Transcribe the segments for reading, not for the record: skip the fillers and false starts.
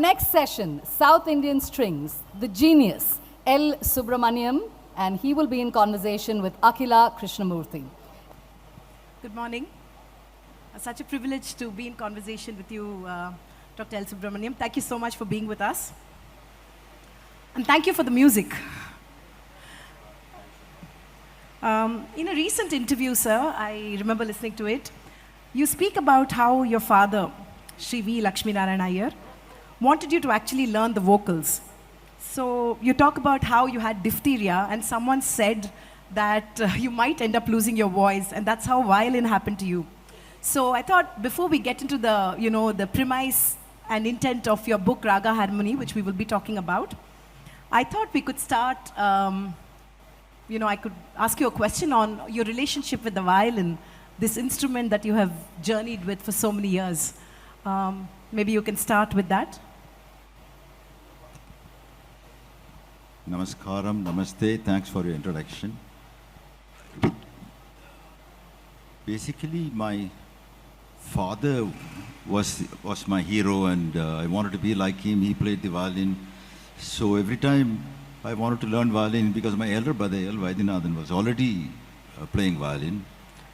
next session, South Indian Strings, the genius, L. Subramaniam, and he will be in conversation with Akhila Krishnamurthy. Good morning. Such a privilege to be in conversation with you, Dr. L. Subramaniam. Thank you so much for being with us. And thank you for the music. In a recent interview, sir, I remember listening to it, you speak about how your father, Sri V. Lakshminarayana, wanted you to actually learn the vocals. So you talk about how you had diphtheria and someone said that you might end up losing your voice, and that's how violin happened to you. So I thought before we get into the, the premise and intent of your book, Raga Harmony, which we will be talking about, I thought we could start, I could ask you a question on your relationship with the violin, this instrument that you have journeyed with for so many years. Maybe you can start with that. Namaskaram, namaste, thanks for your introduction. Basically, my father was my hero, and I wanted to be like him. He played the violin. So every time I wanted to learn violin, because my elder brother, L. Vaidyanathan, was already playing violin.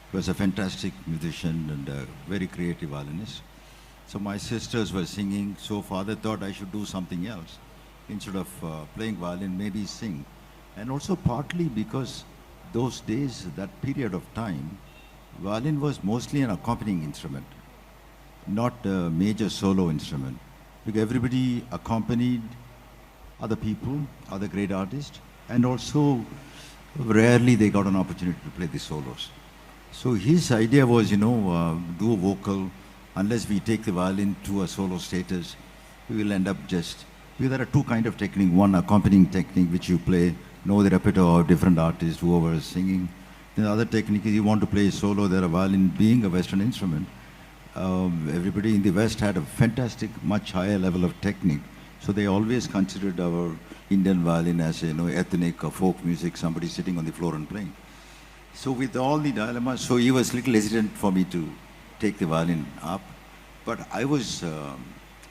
He was a fantastic musician and a very creative violinist. So my sisters were singing, so father thought I should do something else. Instead of playing violin, maybe sing. And also partly because those days, that period of time, violin was mostly an accompanying instrument, not a major solo instrument. Because everybody accompanied other people, other great artists, and also rarely they got an opportunity to play the solos. So his idea was, do a vocal. Unless we take the violin to a solo status, we will end up just, because there are two kinds of technique. One, accompanying technique, which you play, know the repertoire of different artists, whoever is singing. The other technique is you want to play solo. There, a violin being a Western instrument, everybody in the West had a fantastic, much higher level of technique. So they always considered our Indian violin as ethnic or folk music, somebody sitting on the floor and playing. So with all the dilemmas, so he was a little hesitant for me to take the violin up. But I was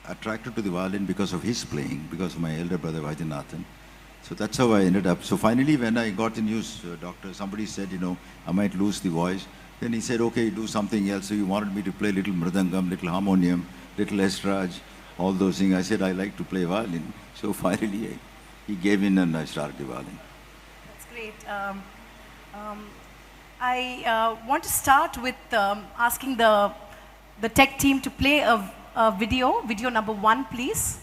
attracted to the violin because of his playing, because of my elder brother Vaidyanathan. So that's how I ended up. So finally, when I got the news, doctor, somebody said, I might lose the voice. Then he said, okay, do something else. So he wanted me to play little mridangam, little harmonium, little estrage, all those things. I said, I like to play violin. So finally, he gave in and I started the violin. That's great. I want to start with asking the tech team to play a video number 1, please.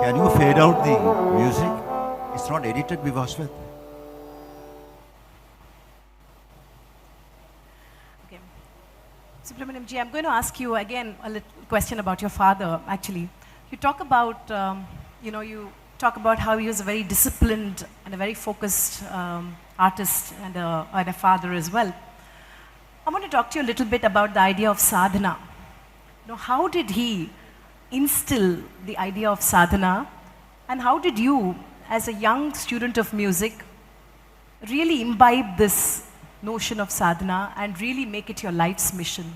Can you fade out the music? It's not edited, Vivaswat. Okay. Subramaniam ji, I'm going to ask you again a little question about your father, actually. You talk about, you talk about how he was a very disciplined and a very focused artist and a father as well. I want to talk to you a little bit about the idea of sadhana. How did he instill the idea of sadhana, and how did you, as a young student of music, really imbibe this notion of sadhana and really make it your life's mission?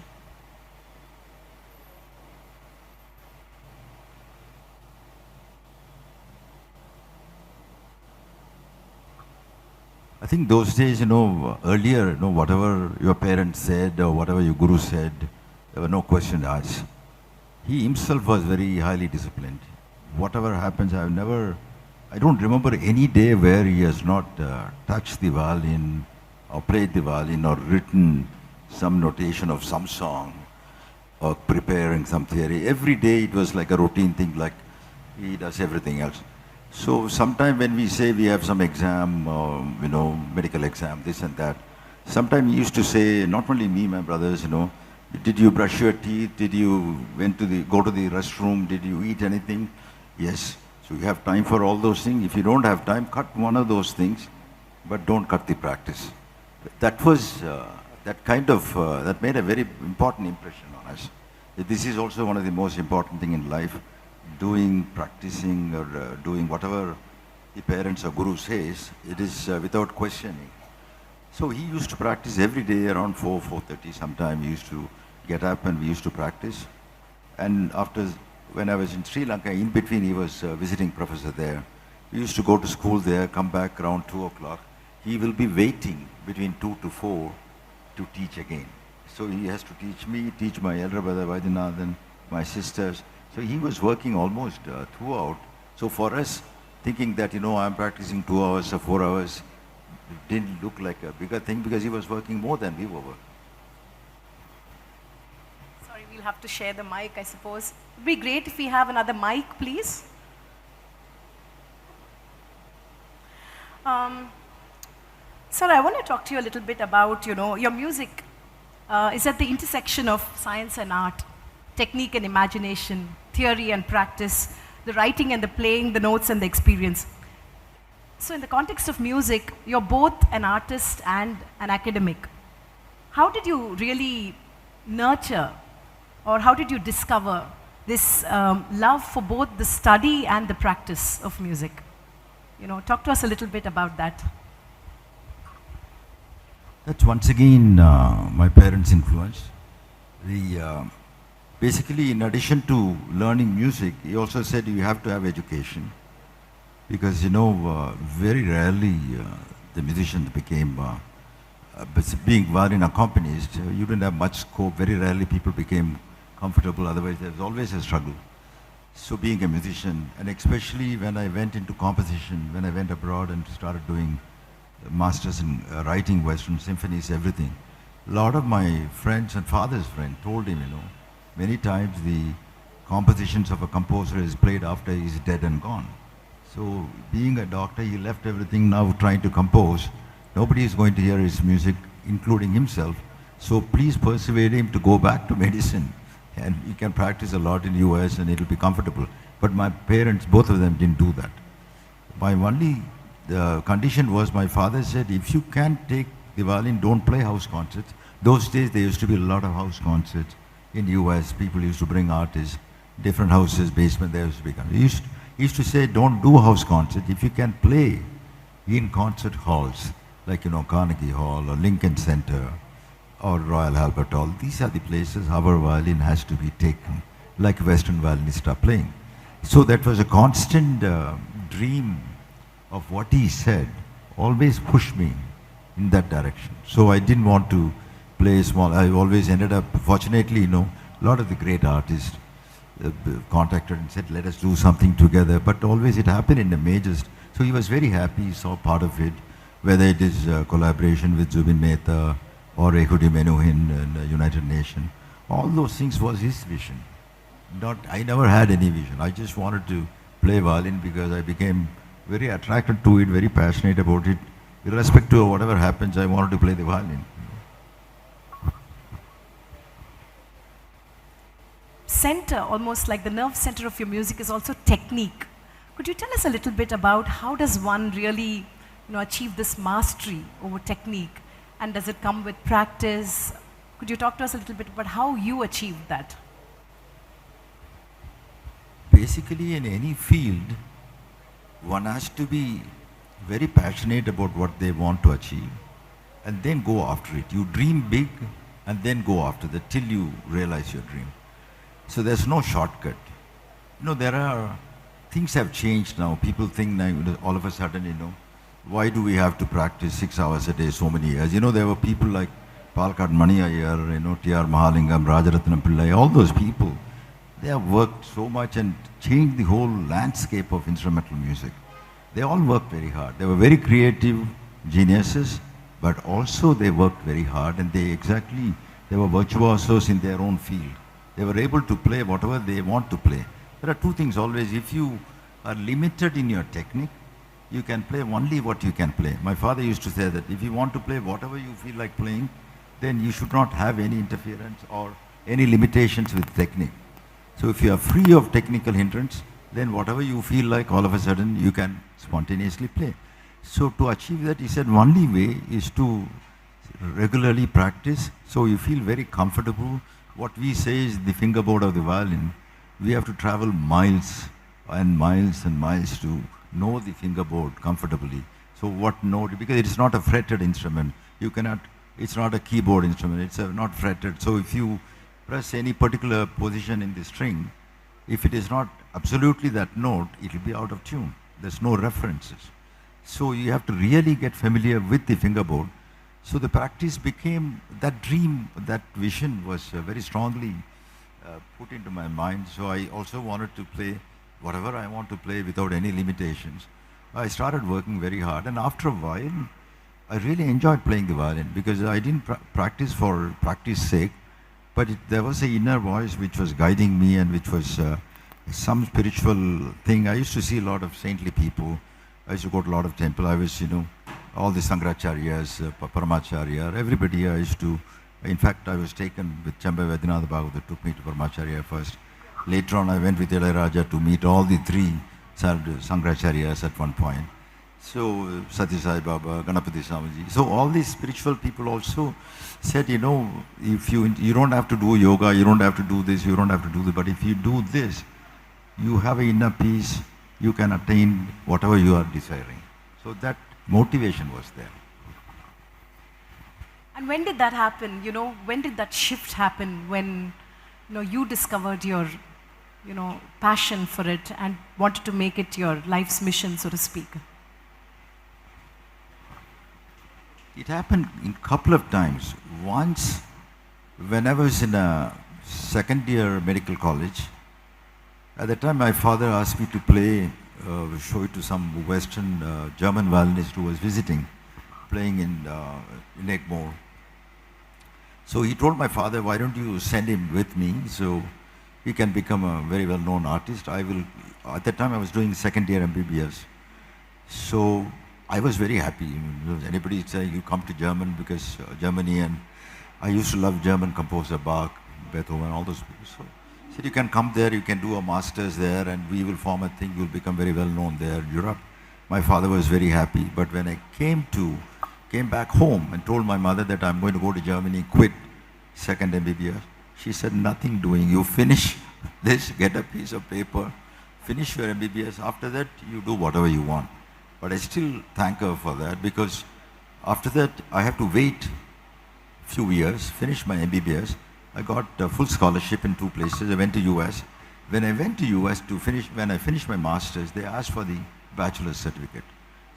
I think those days, earlier, whatever your parents said or whatever your guru said, there were no questions asked. He himself was very highly disciplined. Whatever happens, I don't remember any day where he has not touched the violin or played the violin or written some notation of some song or preparing some theory. Every day it was like a routine thing, like he does everything else. So sometime when we say we have some exam, medical exam, this and that, sometimes he used to say, not only me, my brothers, did you brush your teeth? Did you go to the restroom? Did you eat anything? Yes. So you have time for all those things. If you don't have time, cut one of those things, but don't cut the practice. That was, that made a very important impression on us. This is also one of the most important things in life, practicing or doing whatever the parents or guru says, it is without questioning. So he used to practice every day around 4:30 sometime. He used to get up and we used to practice. And when I was in Sri Lanka, in between he was visiting professor there. We used to go to school there, come back around 2 o'clock. He will be waiting between 2 to 4 to teach again. So he has to teach me, teach my elder brother Vaidyanathan, my sisters. So he was working almost throughout. So for us, thinking that, I'm practicing 2 hours or 4 hours, it didn't look like a bigger thing because he was working more than we were working. Sorry, we'll have to share the mic, I suppose. It would be great if we have another mic, please. Sir, I want to talk to you a little bit about, your music is at the intersection of science and art, technique and imagination, theory and practice, the writing and the playing, the notes and the experience. So in the context of music, you're both an artist and an academic. How did you really nurture, or how did you discover this love for both the study and the practice of music? Talk to us a little bit about that. That's once again my parents' influence. Basically, in addition to learning music, he also said you have to have education. Because, very rarely the musicians became, being violin accompanist, you didn't have much scope. Very rarely people became comfortable, otherwise there was always a struggle. So being a musician, and especially when I went into composition, when I went abroad and started doing masters in writing Western symphonies, everything, a lot of my friends and father's friends told him, many times the compositions of a composer is played after he's dead and gone. So being a doctor, he left everything, now trying to compose. Nobody is going to hear his music, including himself. So please persuade him to go back to medicine. And he can practice a lot in US and it'll be comfortable. But my parents, both of them, didn't do that. My only condition was my father said, if you can't take the violin, don't play house concerts. Those days there used to be a lot of house concerts in US. People used to bring artists, different houses, basement, there used to be. He used to say, don't do house concerts. If you can play in concert halls, like, Carnegie Hall or Lincoln Center or Royal Albert Hall, these are the places our violin has to be taken, like Western violinists are playing. So that was a constant dream of what he said, always pushed me in that direction. So I didn't want to play small. I always ended up, fortunately, a lot of the great artists contacted and said, let us do something together. But always it happened in the majors. So he was very happy, he saw part of it, whether it is collaboration with Zubin Mehta or Ehudi Menuhin and United Nations. All those things was his vision. I never had any vision. I just wanted to play violin because I became very attracted to it, very passionate about it. Irrespective of whatever happens, I wanted to play the violin. Center, almost like the nerve center of your music, is also technique. Could you tell us a little bit about how does one really achieve this mastery over technique? And does it come with practice? Could you talk to us a little bit about how you achieved that? Basically, in any field, one has to be very passionate about what they want to achieve and then go after it. You dream big and then go after that till you realize your dream. So there's no shortcut. Things have changed now. People think now, all of a sudden, why do we have to practice 6 hours a day so many years? There were people like Palkad Mani Iyer, T.R. Mahalingam, Rajaratnam Pillai, all those people. They have worked so much and changed the whole landscape of instrumental music. They all worked very hard. They were very creative geniuses, but also they worked very hard and they were virtuosos in their own field. They were able to play whatever they want to play. There are two things always. If you are limited in your technique, you can play only what you can play. My father used to say that if you want to play whatever you feel like playing, then you should not have any interference or any limitations with technique. So if you are free of technical hindrance, then whatever you feel like, all of a sudden you can spontaneously play. So to achieve that, he said, only way is to regularly practice, so you feel very comfortable. What we say is the fingerboard of the violin. We have to travel miles and miles and miles to know the fingerboard comfortably. So what note, because it is not a fretted instrument. It's not a keyboard instrument, it's not fretted. So if you press any particular position in the string, if it is not absolutely that note, it will be out of tune. There's no references. So you have to really get familiar with the fingerboard. So the practice became, that dream, that vision was very strongly put into my mind. So I also wanted to play whatever I want to play without any limitations. I started working very hard, and after a while, I really enjoyed playing the violin because I didn't practice for practice sake, but there was an inner voice which was guiding me and which was some spiritual thing. I used to see a lot of saintly people. I used to go to a lot of temple. I was, all the Sangracharyas, Paramacharya, everybody I used to. In fact, I was taken with Chambai Vaidyanatha Bhagavath, took me to Paramacharya first. Later on, I went with Ilayaraja to meet all the three Sangracharyas at one point. So, Sati Sai Baba, Ganapati Swamiji. So, all these spiritual people also said, if you don't have to do yoga, you don't have to do this, you don't have to do that, but if you do this, you have an inner peace, you can attain whatever you are desiring. So, that motivation was there. And when did that happen? When did that shift happen when you discovered your passion for it and wanted to make it your life's mission, so to speak? It happened in a couple of times. Once, when I was in a second year medical college, at the time my father asked me to play, show it to some Western German violinist who was visiting, playing in Egmore. So he told my father, why don't you send him with me so he can become a very well-known artist. At that time I was doing second year MBBS. So I was very happy. Anybody say you come to Germany, and I used to love German composer Bach, Beethoven, all those people. So he said, you can come there, you can do a master's there, and we will form a thing, you'll become very well known there in Europe. my father was very happy. But when I came back home and told my mother that I'm going to go to Germany, quit second MBBS, she said, nothing doing. You finish this, get a piece of paper, finish your MBBS. After that, you do whatever you want. But I still thank her for that, because after that, I have to wait a few years, finish my MBBS. I got a full scholarship in 2 places. I went to US. When I went to US when I finished my master's, they asked for the bachelor's certificate.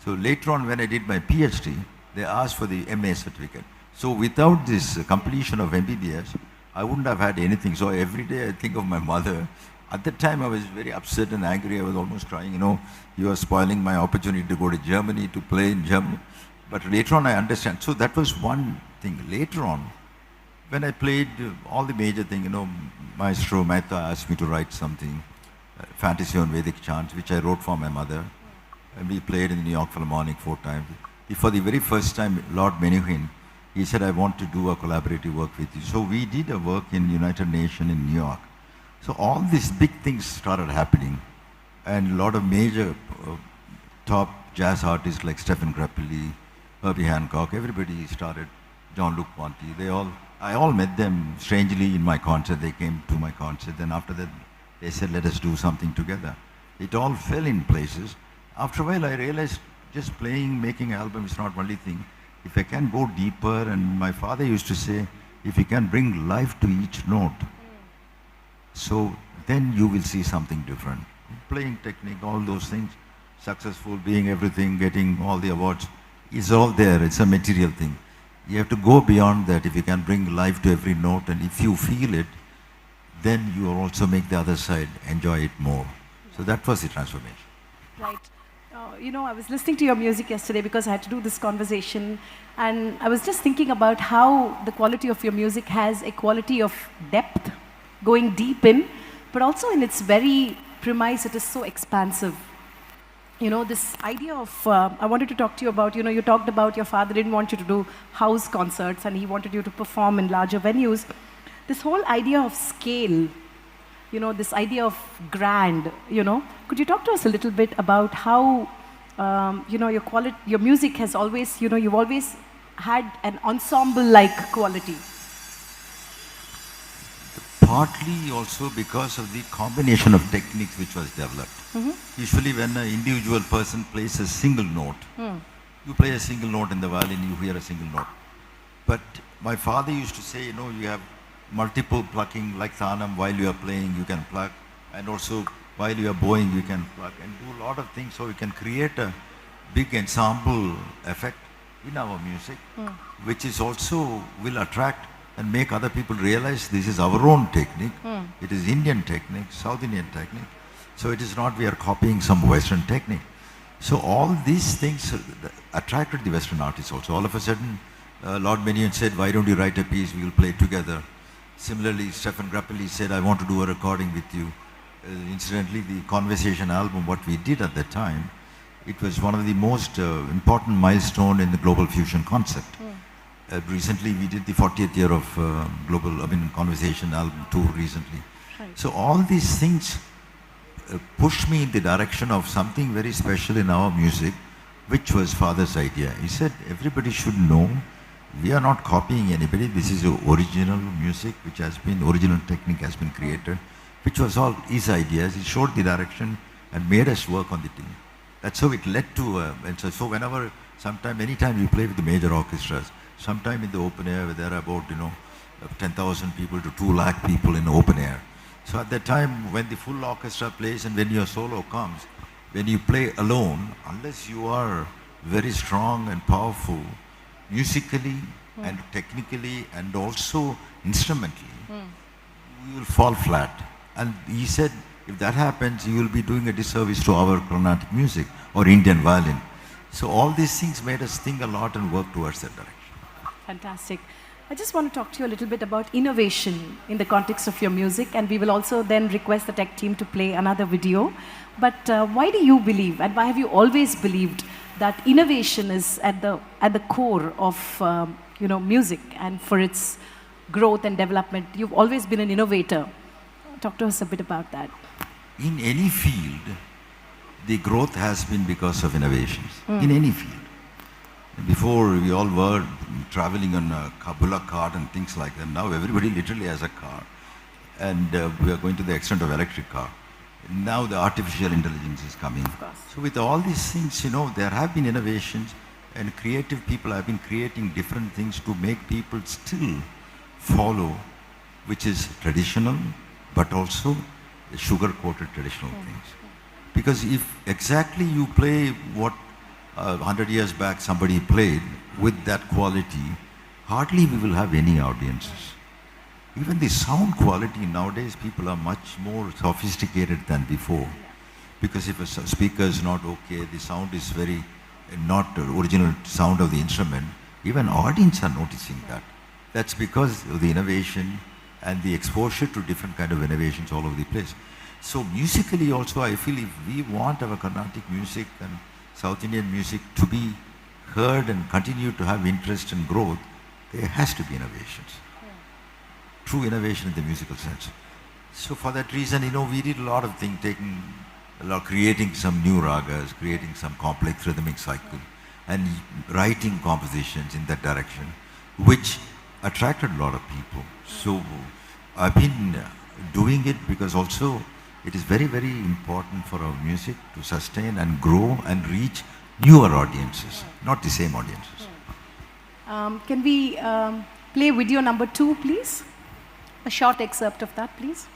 So later on, when I did my PhD, they asked for the MA certificate. So without this completion of MBBS, I wouldn't have had anything. So every day I think of my mother. At that time, I was very upset and angry. I was almost crying, you are spoiling my opportunity to go to Germany, to play in Germany. But later on, I understand. So that was one thing. Later on, when I played all the major things, Maestro Mehta asked me to write something, Fantasy on Vedic Chants, which I wrote for my mother. And we played in the New York Philharmonic 4 times. For the very first time, Lord Ganesha, he said, I want to do a collaborative work with you. So we did a work in United Nations in New York. So all these big things started happening. And a lot of major top jazz artists like Stephen Grappelli, Herbie Hancock, everybody started, Jean-Luc Ponty, I all met them strangely in my concert. They came to my concert. Then after that, they said, let us do something together. It all fell in places. After a while, I realized just playing, making an album is not only thing. If I can go deeper, and my father used to say, if you can bring life to each note, so then you will see something different. Playing technique, all those things, successful, being everything, getting all the awards, is all there. It's a material thing. You have to go beyond that. If you can bring life to every note, and if you feel it, then you also make the other side enjoy it more. So that was the transformation. Right. I was listening to your music yesterday because I had to do this conversation, and I was just thinking about how the quality of your music has a quality of depth, going deep in, but also in its very premise, it is so expansive. This idea of, I wanted to talk to you about, you talked about your father didn't want you to do house concerts and he wanted you to perform in larger venues. This whole idea of scale, this idea of grand, could you talk to us a little bit about how, your music has always, you've always had an ensemble-like quality? Partly also because of the combination of techniques which was developed. Usually when an individual person plays a single note, you play a single note in the violin, you hear a single note. But my father used to say, you have multiple plucking, like Thanam, while you are playing, you can pluck, and also while you are bowing, you can pluck, and do a lot of things, so you can create a big ensemble effect in our music, which is also will attract and make other people realize this is our own technique. It is Indian technique, South Indian technique. So it is not we are copying some Western technique. So all these things attracted the Western artists also. All of a sudden, Lord Ganesha said, why don't you write a piece, we will play together. Similarly, Stephen Grappelli said, I want to do a recording with you. Incidentally, the Conversation album, what we did at that time, it was one of the most important milestone in the global fusion concept. Recently, we did the 40th year of Conversation album tour recently. Right. So all these things pushed me in the direction of something very special in our music, which was Father's idea. He said, everybody should know we are not copying anybody. This is original music, which has been, original technique has been created, which was all his ideas. He showed the direction and made us work on the thing. That's how it led to, and so whenever, anytime we play with the major orchestras, sometime in the open air, where there are about, 10,000 people to 2 lakh people in open air. So at that time, when the full orchestra plays and when your solo comes, when you play alone, unless you are very strong and powerful, musically and technically and also instrumentally, you will fall flat. And he said, if that happens, you will be doing a disservice to our Carnatic music or Indian violin. So all these things made us think a lot and work towards that direction. Fantastic. I just want to talk to you a little bit about innovation in the context of your music, and we will also then request the tech team to play another video. But why do you believe, and why have you always believed that innovation is at the core of music and for its growth and development? You've always been an innovator. Talk to us a bit about that. In any field, the growth has been because of innovations in any field. Before, we all were traveling on a bullock cart and things like that. Now everybody literally has a car. And we are going to the extent of electric car. Now the artificial intelligence is coming. So with all these things, there have been innovations, and creative people have been creating different things to make people still follow, which is traditional, but also sugar-coated traditional things. Because if exactly you play what 100 years back somebody played with that quality, hardly we will have any audiences. Even the sound quality nowadays, people are much more sophisticated than before. Because if a speaker is not okay, the sound is very not the original sound of the instrument, even audience are noticing that. That's because of the innovation and the exposure to different kind of innovations all over the place. So musically also, I feel if we want our Carnatic music and South Indian music to be heard and continue to have interest and growth, there has to be innovations. True innovation in the musical sense. So for that reason, we did a lot of things, creating some new ragas, creating some complex rhythmic cycle, and writing compositions in that direction, which attracted a lot of people. So I've been doing it because also it is very, very important for our music to sustain and grow and reach newer audiences, not the same audiences. Can we play video number 2, please? A short excerpt of that, please.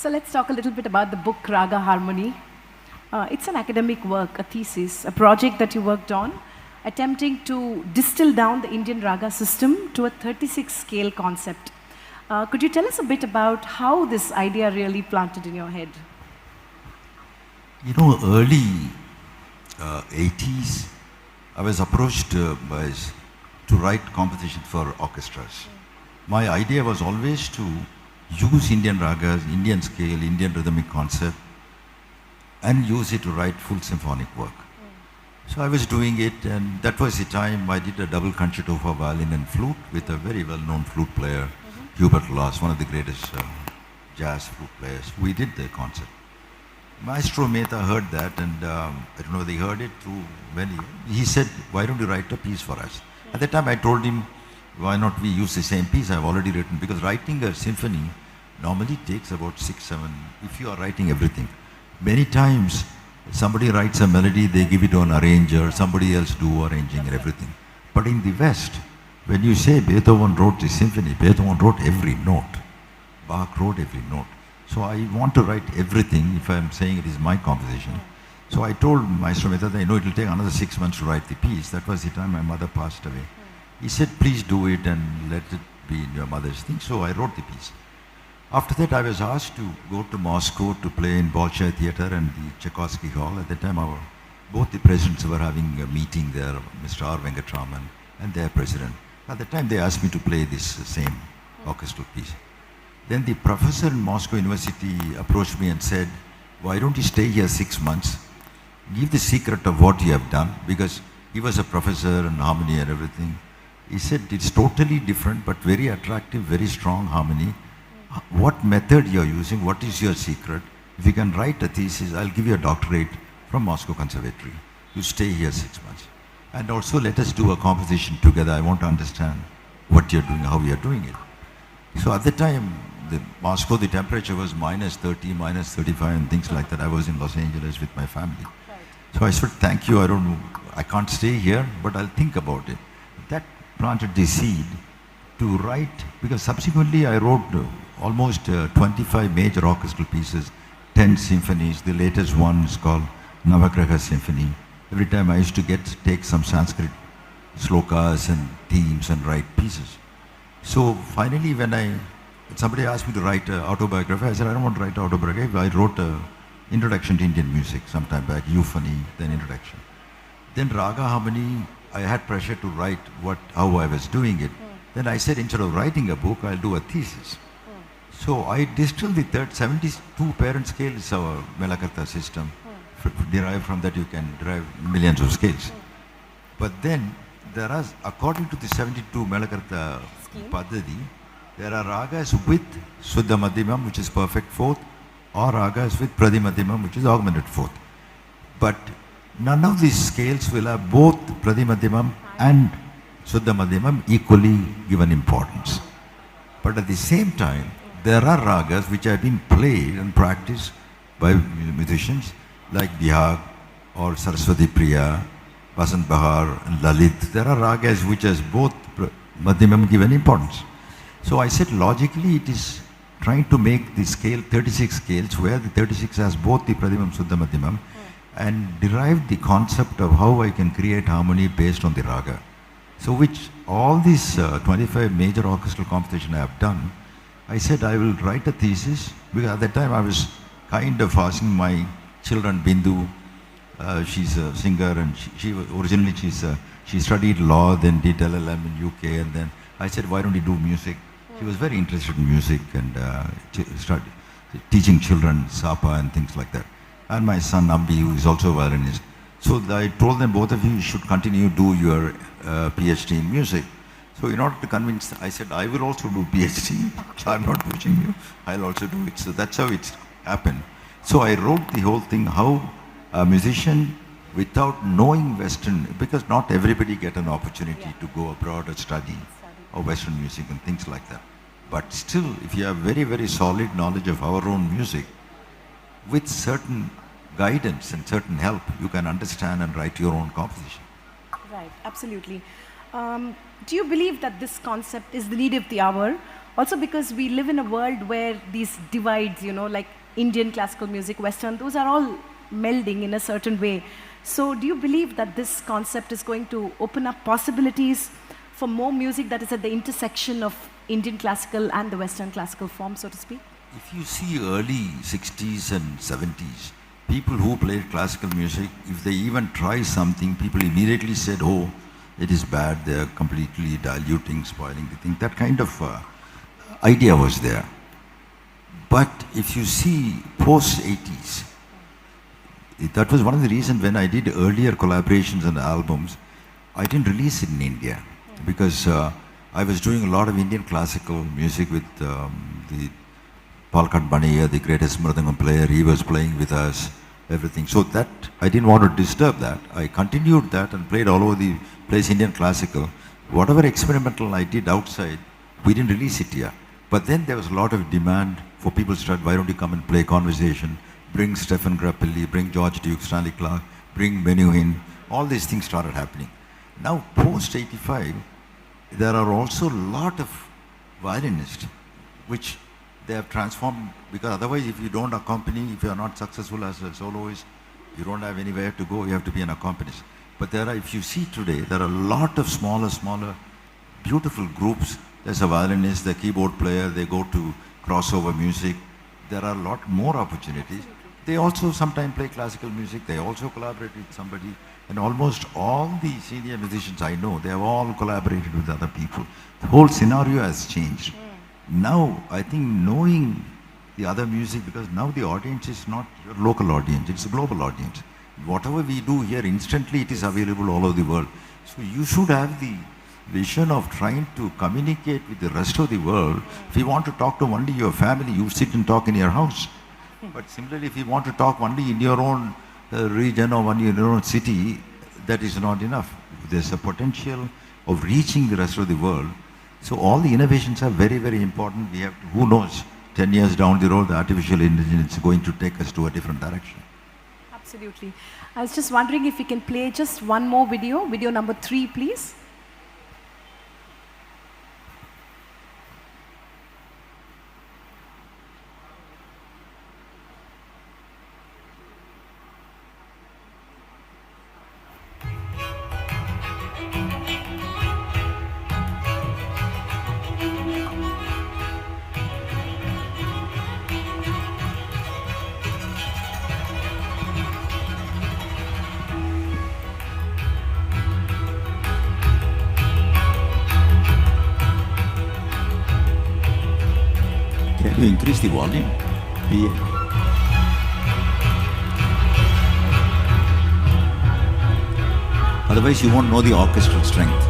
So let's talk a little bit about the book Raga Harmony. It's an academic work, a thesis, a project that you worked on, attempting to distill down the Indian raga system to a 36 scale concept. Could you tell us a bit about how this idea really planted in your head? Early 80s, I was approached to write compositions for orchestras. My idea was always to use Indian ragas, Indian scale, Indian rhythmic concept, and use it to write full symphonic work. So I was doing it, and that was the time I did a double concerto for violin and flute with a very well-known flute player, Hubert Laws, one of the greatest jazz flute players. We did the concert. Maestro Mehta heard that, and I don't know whether he heard it through many. He said, "Why don't you write a piece for us?" At that time, I told him, "Why not we use the same piece I've already written?" Because writing a symphony normally takes about 6, 7. If you are writing everything, many times somebody writes a melody, they give it to an arranger, somebody else do arranging and everything. But in the West, when you say Beethoven wrote the symphony, Beethoven wrote every note. Bach wrote every note. So I want to write everything if I'm saying it is my composition. So I told Maestro Mehta that I know it will take another 6 months to write the piece. That was the time my mother passed away. He said, "Please do it and let it be in your mother's thing." So I wrote the piece. After that, I was asked to go to Moscow to play in Bolshoi Theatre and the Tchaikovsky Hall. At that time, both the presidents were having a meeting there, Mr. R. Venkatraman and their president. At the time, they asked me to play this same orchestral piece. Then the professor in Moscow University approached me and said, "Why don't you stay here 6 months? Give the secret of what you have done," because he was a professor in harmony and everything. He said, "It's totally different, but very attractive, very strong harmony. What method you're using, what is your secret? If you can write a thesis, I'll give you a doctorate from Moscow Conservatory. You stay here 6 months. And also let us do a composition together. I want to understand what you're doing, how you're doing it." So at the time, Moscow, the temperature was -30, -35 and things like that. I was in Los Angeles with my family. So I said, "Thank you, I don't know, I can't stay here, but I'll think about it." That planted the seed to write, because subsequently I wrote almost 25 major orchestral pieces, 10 symphonies. The latest one is called Navagraha Symphony. Every time I used to take some Sanskrit slokas and themes and write pieces. So finally when somebody asked me to write an autobiography, I said, "I don't want to write an autobiography." I wrote an introduction to Indian music sometime back, euphony, then introduction. Then Raga Harmony, I had pressure to write how I was doing it. Then I said, instead of writing a book, I'll do a thesis. So I distilled the 72 parent scale is our Melakarta system. Derived from that, you can derive millions of scales. But then there are, according to the 72 Melakarta Paddhati, there are ragas with Suddha Madhyamam, which is perfect fourth, or ragas with Pradimadhyamam, which is augmented fourth. But none of these scales will have both Pradimadhyamam and Suddha Madhyamam equally given importance. But at the same time, there are ragas which have been played and practiced by musicians like Bihag or Saraswati Priya, Vasant Bahar and Lalit. There are ragas which has both Madhyamam given importance. So I said logically it is trying to make the scale 36 scales where the 36 has both the Pradimam, Suddha, Madhyamam and derived the concept of how I can create harmony based on the raga. So which all these 25 major orchestral compositions I have done, I said I will write a thesis, because at that time I was kind of asking my children, Bindu, she's a singer and originally she studied law, then did LLM in UK, and then I said, "Why don't you do music?" She was very interested in music and started teaching children Sapa and things like that. And my son Ambi, who is also a violinist. So I told them, both of you should continue do your PhD in music. So in order to convince, I said, I will also do PhD. I'm not pushing you. I'll also do it. So that's how it happened. So I wrote the whole thing, how a musician without knowing Western, because not everybody get an opportunity to go abroad or study or Western music and things like that. But still, if you have very, very solid knowledge of our own music, with certain guidance and certain help, you can understand and write your own composition. Right, absolutely. Do you believe that this concept is the need of the hour? Also because we live in a world where these divides, you know, like Indian classical music, Western, those are all melding in a certain way. So do you believe that this concept is going to open up possibilities for more music that is at the intersection of Indian classical and the Western classical form, so to speak? If you see early 60s and 70s, people who played classical music, if they even try something, people immediately said, oh, it is bad, they are completely diluting, spoiling the thing. That kind of idea was there. But if you see post-80s, that was one of the reasons when I did earlier collaborations and albums, I didn't release it in India because I was doing a lot of Indian classical music with the Palkat Baniya, the greatest Mridangam player, he was playing with us, everything. So that, I didn't want to disturb that. I continued that and played all over the place, Indian classical. Whatever experimental I did outside, we didn't release it here. But then there was a lot of demand for people to start, why don't you come and play Conversation, bring Stephen Grappelli, bring George Duke, Stanley Clarke, bring Menuhin. All these things started happening. Now, post-85, there are also a lot of violinists which they have transformed, because otherwise if you don't accompany, if you are not successful as a soloist, you don't have anywhere to go, you have to be an accompanist. But there are, if you see today, there are a lot of smaller, beautiful groups. There's a violinist, the keyboard player, they go to crossover music. There are a lot more opportunities. They also sometimes play classical music, they also collaborate with somebody. And almost all the senior musicians I know, they have all collaborated with other people. The whole scenario has changed. Now, I think knowing the other music, because now the audience is not your local audience, it's a global audience. Whatever we do here, instantly it is available all over the world. So you should have the vision of trying to communicate with the rest of the world. If you want to talk to only your family, you sit and talk in your house. But similarly, if you want to talk only in your own region or only in your own city, that is not enough. There's a potential of reaching the rest of the world. So all the innovations are very, very important. We have to, who knows, 10 years down the road, the artificial intelligence is going to take us to a different direction. Absolutely. I was just wondering if we can play just one more video number 3, please. Can you increase the volume? Otherwise you won't know the orchestral strength.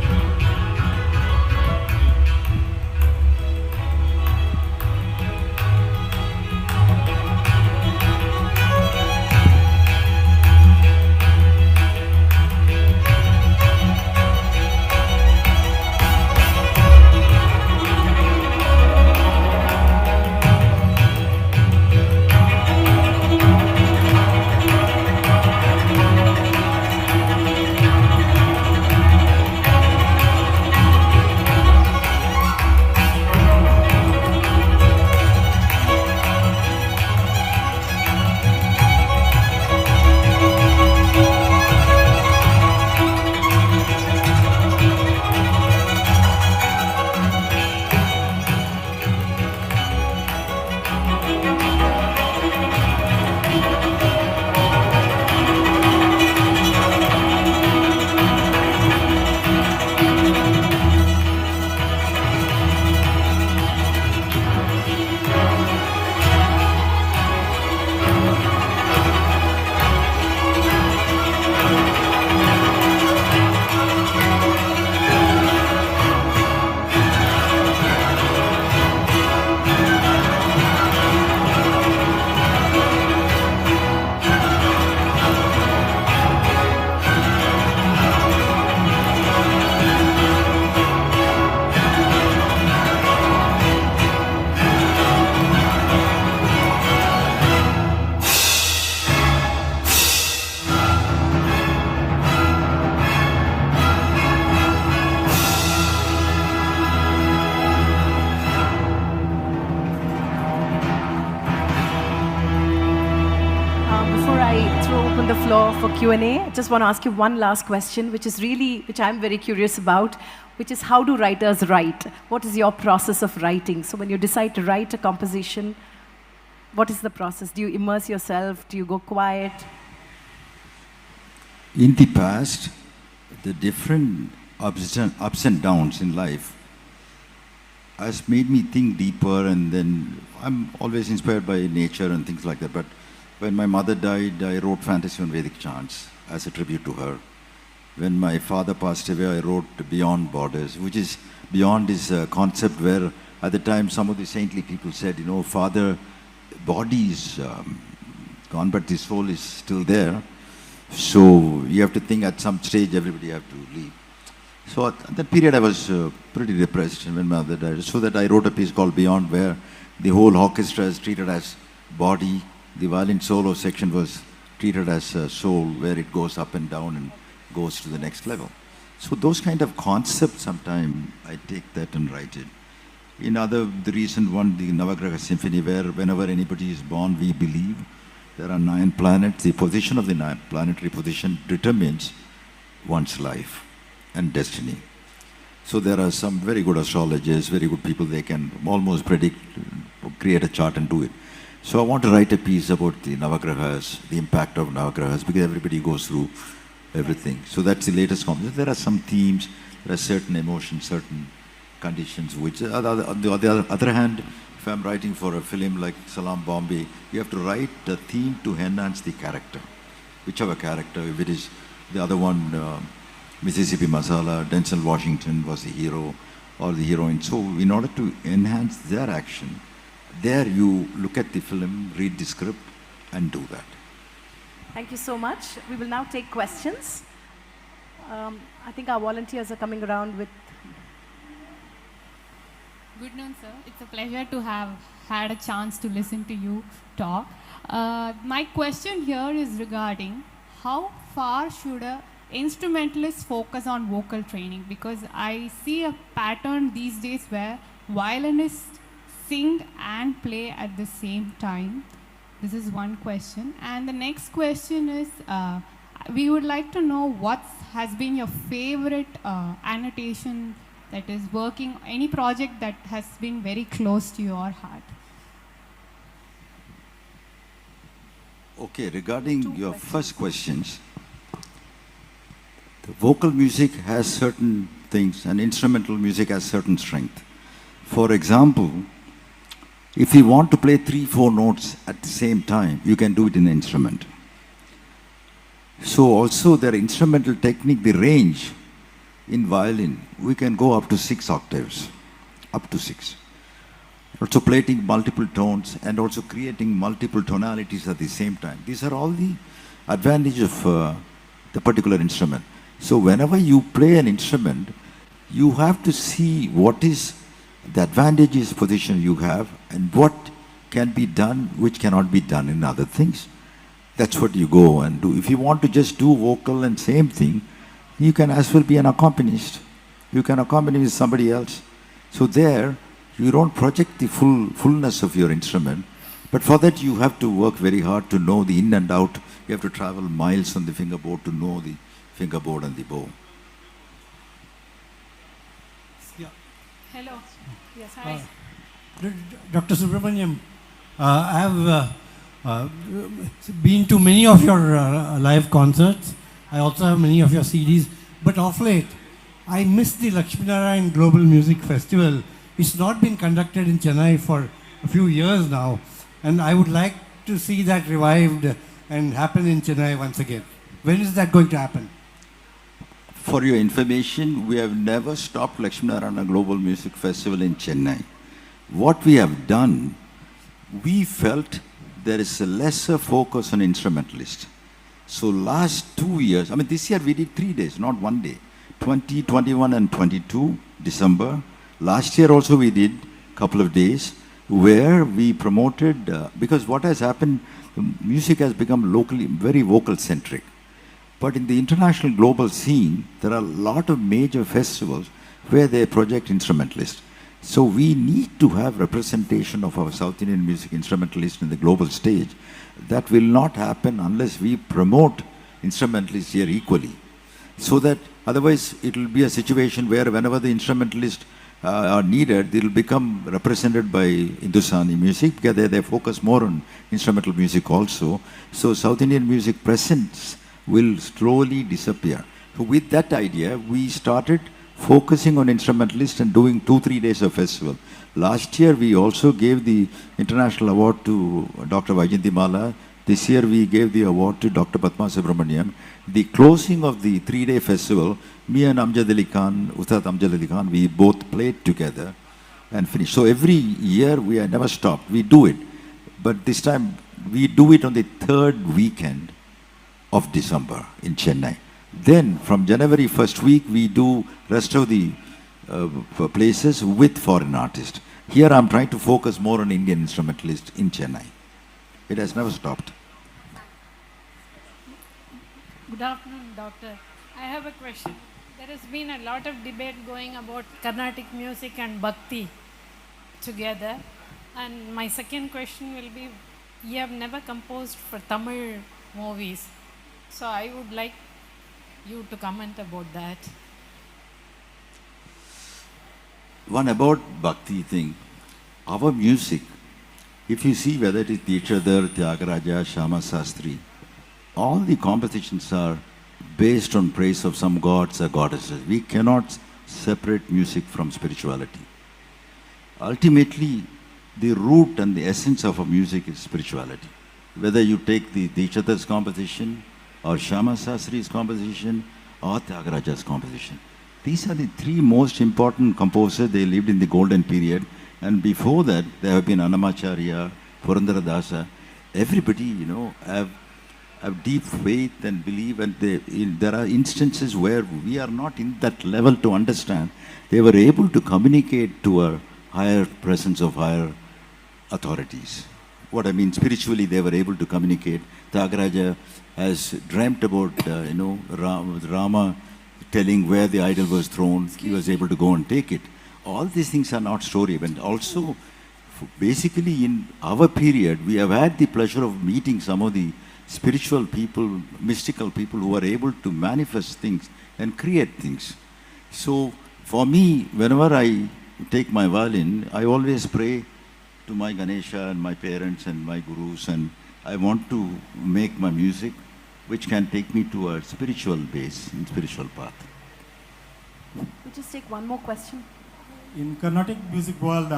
The floor for Q&A. I just want to ask you one last question, which I'm very curious about, which is how do writers write? What is your process of writing? So when you decide to write a composition, what is the process? Do you immerse yourself? Do you go quiet? In the past, the different ups and downs in life has made me think deeper, and then I'm always inspired by nature and things like that. But when my mother died, I wrote Fantasy on Vedic Chants as a tribute to her. When my father passed away, I wrote Beyond Borders, which is beyond this concept where at the time, some of the saintly people said, Father, body is gone, but the soul is still there. So you have to think at some stage everybody have to leave. So at that period I was pretty depressed when my mother died. So that I wrote a piece called Beyond, where the whole orchestra is treated as body. The violin solo section was treated as a soul, where it goes up and down and goes to the next level. So those kind of concepts, sometimes I take that and write it. The recent one, the Navagraha Symphony, where whenever anybody is born, we believe there are 9 planets. The position of the planetary position determines one's life and destiny. So there are some very good astrologers, very good people, they can almost predict, create a chart and do it. So I want to write a piece about the Navagrahas, the impact of Navagrahas, because everybody goes through everything. So that's the latest concept. There are some themes, there are certain emotions, certain conditions, which on the other hand, if I'm writing for a film like Salam Bombay, you have to write a theme to enhance the character, whichever character. If it is the other one, Mississippi Masala, Denzel Washington was the hero or the heroine. So in order to enhance their action, there you look at the film, read the script and do that. Thank you so much. We will now take questions. I think our volunteers are coming around with... Good noon, sir. It's a pleasure to have had a chance to listen to you talk. My question here is regarding how far should a instrumentalist focus on vocal training? Because I see a pattern these days where violinists sing and play at the same time. This is one question. And the next question is, we would like to know what has been your favorite annotation that is working, any project that has been very close to your heart. Okay, regarding your first questions, the vocal music has certain things and instrumental music has certain strength. For example, if you want to play 3-4 notes at the same time, you can do it in an instrument. So also their instrumental technique, the range in violin, we can go up to 6 octaves, up to 6. Also playing multiple tones and also creating multiple tonalities at the same time. These are all the advantages of the particular instrument. So whenever you play an instrument, you have to see what is the advantageous position you have and what can be done, which cannot be done in other things. That's what you go and do. If you want to just do vocal and same thing, you can as well be an accompanist. You can accompany with somebody else. So there, you don't project the fullness of your instrument, but for that you have to work very hard to know the in and out. You have to travel miles on the fingerboard to know the fingerboard and the bow. Yeah. Hello. Yes, hi. Dr. Subramaniam, I have been to many of your live concerts. I also have many of your CDs, but of late, I missed the Lakshminarayana Global Music Festival. It's not been conducted in Chennai for a few years now, and I would like to see that revived and happen in Chennai once again. When is that going to happen? For your information, we have never stopped Lakshminarayana Global Music Festival in Chennai. What we have done, we felt there is a lesser focus on instrumentalists. So last 2 years, this year we did 3 days, not 1 day. 20, 21 and 22 December. Last year also we did a couple of days where we promoted, because what has happened, music has become locally very vocal centric. But in the international global scene, there are a lot of major festivals where they project instrumentalists. So we need to have representation of our South Indian music instrumentalists in the global stage. That will not happen unless we promote instrumentalists here equally. So that otherwise it will be a situation where whenever the instrumentalists are needed, they will become represented by Hindustani music because they focus more on instrumental music also. So South Indian music presence will slowly disappear. So with that idea, we started focusing on instrumentalists and doing 2-3 days of festival. Last year, we also gave the international award to Dr. Vaijayantimala. This year, we gave the award to Dr. Padma Subramaniam. The closing of the 3-day festival, me and Amjad Ali Khan, Ustad Amjad Ali Khan, we both played together. and finish. So every year we have never stopped. We do it. But this time we do it on the third weekend of December in Chennai. Then from January first week we do rest of the places with foreign artists. Here I'm trying to focus more on Indian instrumentalists in Chennai. It has never stopped. Good afternoon, Doctor. I have a question. There has been a lot of debate going about Carnatic music and Bhakti together. And my second question will be, you have never composed for Tamil movies. So I would like you to comment about that. One about Bhakti thing. Our music, if you see whether it is Dikshadhar, Tyagaraja, Shama Sastri, all the compositions are based on praise of some gods or goddesses. We cannot separate music from spirituality. Ultimately, the root and the essence of our music is spirituality. Whether you take the Dikshadhar's composition, or Shama Sastri's composition, or Tyagaraja's composition. These are the three most important composers. They lived in the golden period. And before that, there have been Annamacharya, Purandaradasa. Everybody, have deep faith and believe. And there are instances where we are not in that level to understand. They were able to communicate to a higher presence of higher authorities. What I mean, spiritually, they were able to communicate. Tyagaraja has dreamt about, Rama telling where the idol was thrown. He was able to go and take it. All these things are not story. And also, basically, in our period, we have had the pleasure of meeting some of the spiritual people, mystical people who are able to manifest things and create things. So, for me, whenever I take my violin, I always pray to my Ganesha and my parents and my gurus, and I want to make my music which can take me to a spiritual base and spiritual path. We'll just take one more question. In Carnatic music world,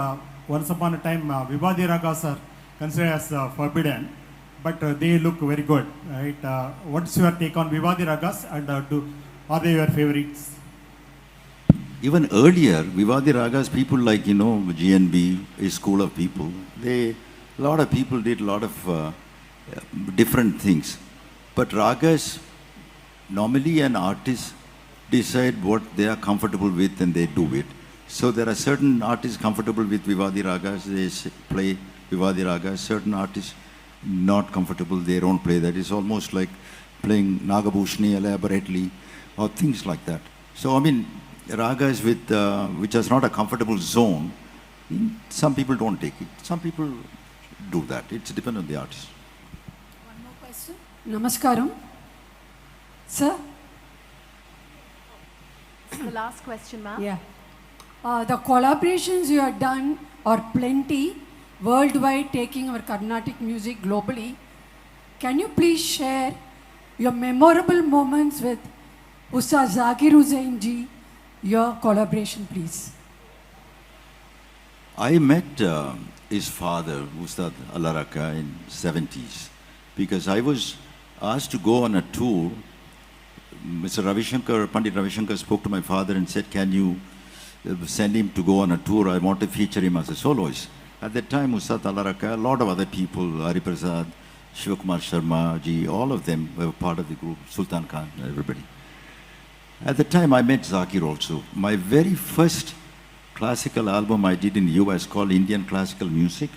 once upon a time, Vivadi ragas are considered as forbidden, but they look very good, right? What's your take on Vivadi ragas, and are they your favorites? Even earlier, Vivadi ragas, people like, GNB, a school of people, a lot of people did a lot of different things. But ragas, normally an artist decide what they are comfortable with and they do it. So there are certain artists comfortable with Vivadi ragas, they play Vivadi ragas. Certain artists not comfortable, they don't play that. It's almost like playing Nagabhushani elaborately or things like that. So I mean, ragas with which is not a comfortable zone, some people don't take it. Some people do that. It's dependent on the artist. One more question. Namaskaram. Sir? This is the last question, ma'am. Yeah. The collaborations you have done are plenty worldwide, taking our Carnatic music globally. Can you please share your memorable moments with Ustad Zakir Hussain ji, your collaboration, please? I met his father, Ustad Alaraka, in 70s because I was asked to go on a tour. Mr. Pandit Ravi Shankar spoke to my father and said, can you send him to go on a tour? I want to feature him as a soloist. At that time, Ustad Alaraka, a lot of other people, Hari Prasad, Shivakumar Sharma ji, all of them were part of the group, Sultan Khan, everybody. At the time, I met Zakir also. My very first classical album I did in the US called Indian Classical Music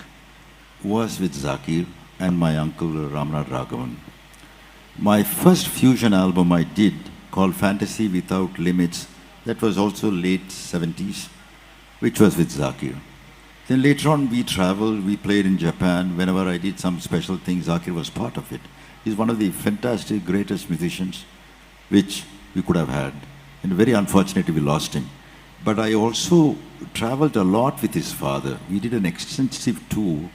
was with Zakir and my uncle Ramnath Raghavan. My first fusion album I did called Fantasy Without Limits, that was also late 70s, which was with Zakir. Then later on we traveled, we played in Japan. Whenever I did some special things, Zakir was part of it. He's one of the fantastic, greatest musicians which we could have had. And very unfortunately we lost him. But I also traveled a lot with his father. We did an extensive tour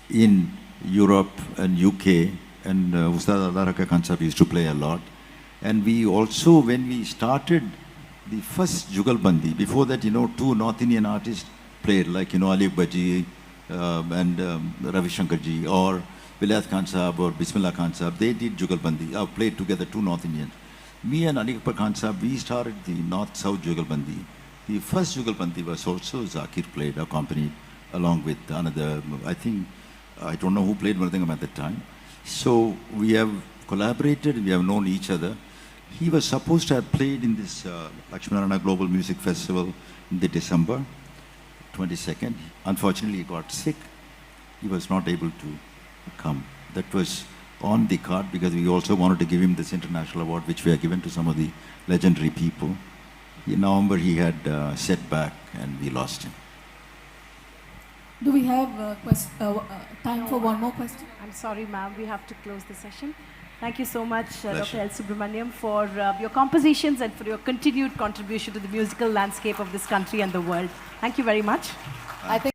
in Europe and UK, and Ustad Alaraka Kansab used to play a lot. And we also, when we started the first Jugalbandi, before that, two North Indian artists played, like, Ali Baji and Ravi Shankar ji, or Vilayat Khan Sahab or Bismillah Khan Sahab, they did Jugalbandi, played together, two North Indians. Me and Ali Khan Sahab, we started the North-South Jugalbandi. The first Jugalbandi was also Zakir played, accompanied along with another, I think, I don't know who played Mridangam at that time. So we have collaborated, we have known each other. He was supposed to have played in this Lakshminarayana Global Music Festival in the December 22nd. Unfortunately, he got sick. He was not able to come. That was on the card because we also wanted to give him this international award, which we have given to some of the legendary people. In November, he had setback and we lost him. Do we have time for one more question? I'm sorry, ma'am, we have to close the session. Thank you so much, Dr. Pleasure. L. Subramaniam, for your compositions and for your continued contribution to the musical landscape of this country and the world. Thank you very much. I think